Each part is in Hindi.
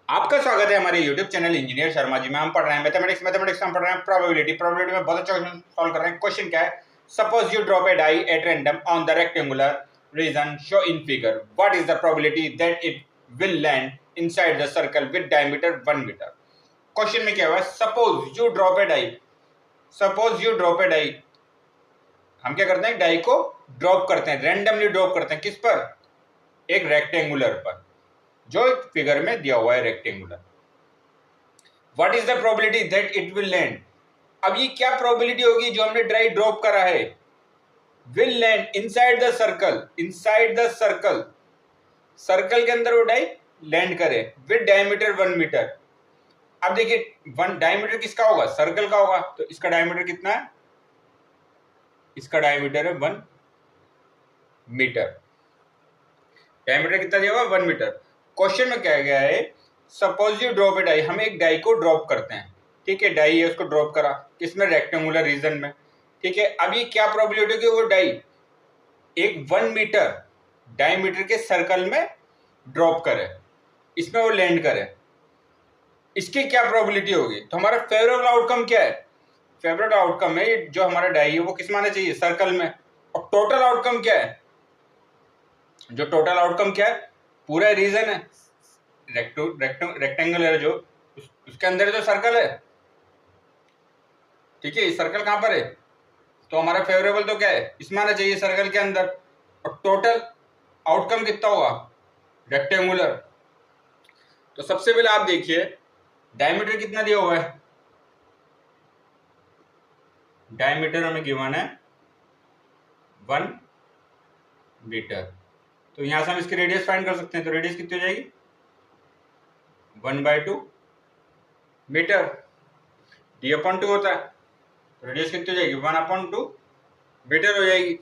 आपका स्वागत है हमारे YouTube channel engineer Sharma ji में। हम पढ़ रहे हैं मैथमेटिक्स हम पढ़ रहे हैं प्रोबेबिलिटी में बहुत अच्छा क्वेश्चन सॉल्व कर रहे हैं। क्वेश्चन क्या है? Suppose you drop a die at random on the rectangular region show in figure, what is the probability that it will land inside the circle with diameter 1 metre. Question में क्या हुआ? Suppose you drop a die. हम क्या करते हैं? डाई को ड्रॉप करते हैं, रैंडमली ड्रॉप करते हैं। किस पर? एक रेक्टेंगुलर पर, जो फिगर में दिया हुआ है rectangular. What is the probability that it will land? अब ये क्या प्रोबेबिलिटी होगी जो हमने डाई ड्रॉप करा है? Will land inside the circle, circle के अंदर वो डाई लैंड करे विद डायमीटर 1 मीटर। अब देखिए, वन डायमीटर किसका होगा? सर्कल का होगा। तो इसका डायमीटर कितना है? इसका डायमीटर है 1 मीटर। डायमीटर कितना दिया हुआ? 1 मीटर। क्वेश्चन में क्या गया है? Suppose you drop a die, हम एक डाई को ड्रॉप करते हैं। ठीक है, डाई है, उसको ड्रॉप करा किसमें? रेक्टेंगुलर रीजन में। ठीक है, अब ये क्या प्रोबेबिलिटी होगी? वो डाई एक 1 मीटर डायमीटर के सर्कल में ड्रॉप करे, इसमें वो लैंड करे। इसकी क्या प्रोबेबिलिटी होगी? तो हमारा फेवरेबल आउटकम क्या है? फेवरेबल आउटकम है जो हमारा डाई है वो किस में आना चाहिए? सर्कल में। और टोटल आउटकम क्या है? जो टोटल आउटकम क्या है? पूरा रीजन है रेक्टेंगुलर है, जो उसके अंदर जो सर्कल है। ठीक है, सर्कल कहां पर है? तो हमारा फेवरेबल तो क्या है? इसमें आना चाहिए, सर्कल के अंदर। और टोटल आउटकम कितना होगा? रेक्टेंगुलर। तो सबसे पहले आप देखिए, डायमीटर कितना दिया हुआ है? डायमीटर हमें गिवन है 1 मीटर। तो यहां से हम इसकी रेडियस फाइंड कर सकते हैं। तो रेडियस कितनी हो जाएगी? 1/2 मीटर। d/2 होता है, तो रेडियस कितनी हो जाएगी? 1/2 मीटर हो जाएगी।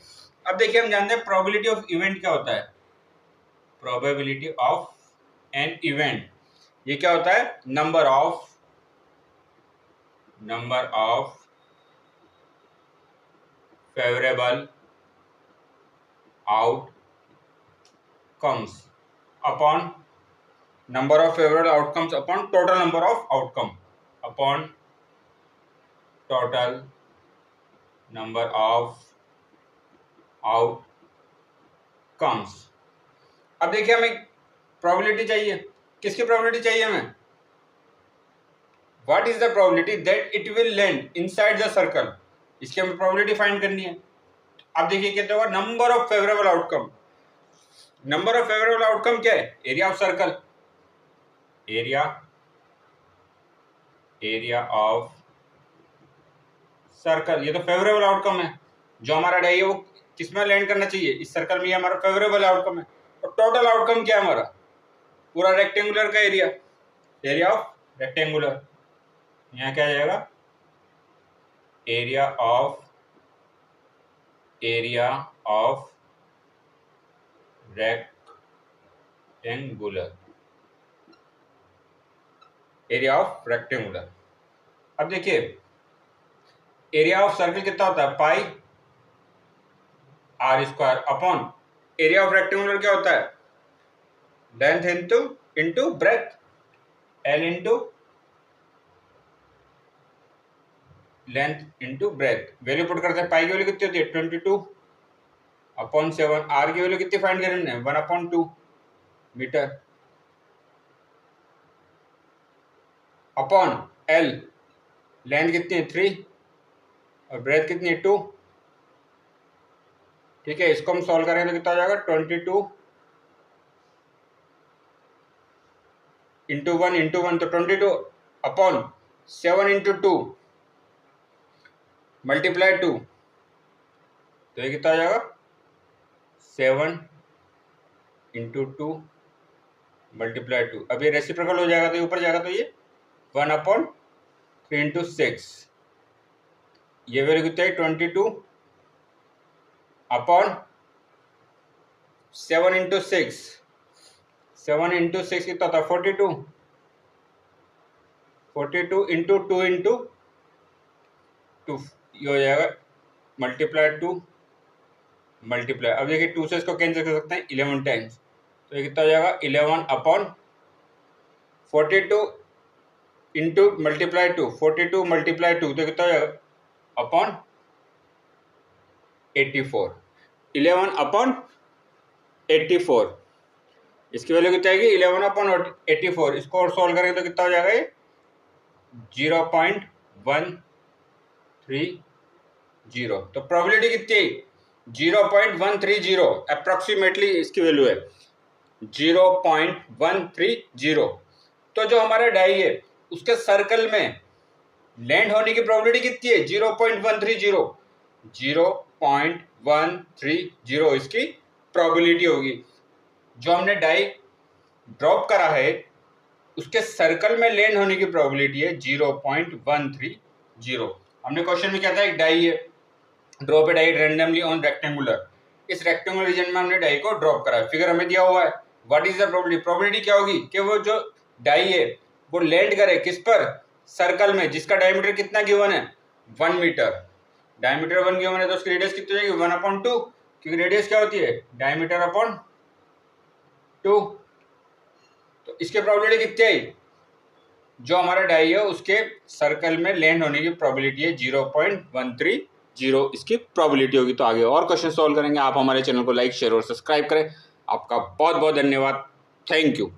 अब देखिए, हम जानते हैं प्रोबेबिलिटी ऑफ इवेंट क्या होता है। प्रोबेबिलिटी ऑफ एन इवेंट, ये क्या होता है? Number of favourable outcomes upon number of favorable outcomes upon total number of outcome upon total number of outcomes। अब देखिए, हमें प्रोबेबिलिटी चाहिए। किसकी प्रोबेबिलिटी चाहिए हमें? What is the probability that it will land inside the circle, इसकी हमें प्रोबेबिलिटी फाइंड करनी है। अब देखिए क्या होगा? Number of favourable outcome. Number of favourable outcome क्या है? Area of circle, area of circle. ये तो फेवरेबल आउटकम है। जो हमारा डाई है वो किसमें लैंड करना चाहिए? इस सर्कल में। ये हमारा फेवरेबल आउटकम है। और टोटल आउटकम क्या है हमारा? पूरा रेक्टेंगुलर का एरिया ऑफ रेक्टेंगुलर। यहाँ क्या आ जाएगा? Area of rectangular. अब देखिए, एरिया ऑफ सर्कल कितना होता है? पाई r² upon area of rectangular क्या होता है? Length into breadth, L into length into breadth. Value put करते हैं। पाई की वैल्यू कितनी होती है? 22/7। r की वैल्यू कितनी फाइंड करनी है? 1/2 मीटर अपॉन L। लेंथ कितनी है? 3 और ब्रेथ कितनी है? 2। ठीक है, इसको हम सॉल्व करेंगे तो कितना हो जाएगा? 22/1 तो 22 अपॉन 7/2 मल्टीप्लाई 2, तो ये कितना हो जाएगा? 7/2 मल्टीप्लाई 2। अब ये रेसिप्रोकल हो जाएगा तो ये ऊपर जाएगा, तो ये 1/3 × 6। ये वैल्यू कितना है? 22 अपॉन 7/6। 7/6 कितना होता है? 42। 42 इंटू 2 इंटू 2, ये हो जाएगा मल्टीप्लाई 2 मल्टीप्लाई। अब देखिए, 2 से इसको कैंसिल कर सकते हैं 11 टाइम्स, तो ये कितना हो जाएगा? 11/, 42 इंटू मल्टीप्लाई 2, 42 मल्टीप्लाई 2 तो कितना हो जाएगा अपॉन 84, 11 अपॉन 84, इसकी वैल्यू कितना आएगी 11 अपॉन 84। इसको और सॉल्व करेंगे तो कितना हो जाएगा ये 0.130। तो प्रोबेबिलिटी कितनी है 0.130, अप्रोक्सीमेटली इसकी वैल्यू है 0.130। तो जो हमारा डाई है उसके सर्कल में लैंड होने की प्रोबेबिलिटी कितनी है 0.130, 0.130 इसकी प्रोबेबिलिटी होगी। जो हमने डाई ड्रॉप करा है उसके सर्कल में लैंड होने की प्रोबेबिलिटी है 0.130। हमने क्वेश्चन में क्या था, एक डाई है, drop a die randomly on rectangular, इस रेक्टेंगुलर रीजन में हमने डाई को ड्रॉप करा है, फिगर हमें दिया हुआ है। What is the probability, probability क्या होगी कि वो जो डाई है वो लैंड करे किस पर, सर्कल में, जिसका डायमीटर कितना गिवन है 1 मीटर, डायमीटर 1 गिवन है तो उसकी रेडियस कितनी हो जाएगी 1/2, क्योंकि रेडियस क्या होती है डायमीटर अपॉन 2। तो इसके प्रोबेबिलिटी कितनी आई, जो हमारा डाई है उसके सर्कल में लैंड होने की प्रोबेबिलिटी है 0.130 इसकी प्रोबेबिलिटी होगी। तो आगे और क्वेश्चन सॉल्व करेंगे। आप हमारे चैनल को लाइक शेयर और सब्सक्राइब करें। आपका बहुत बहुत धन्यवाद। Thank you.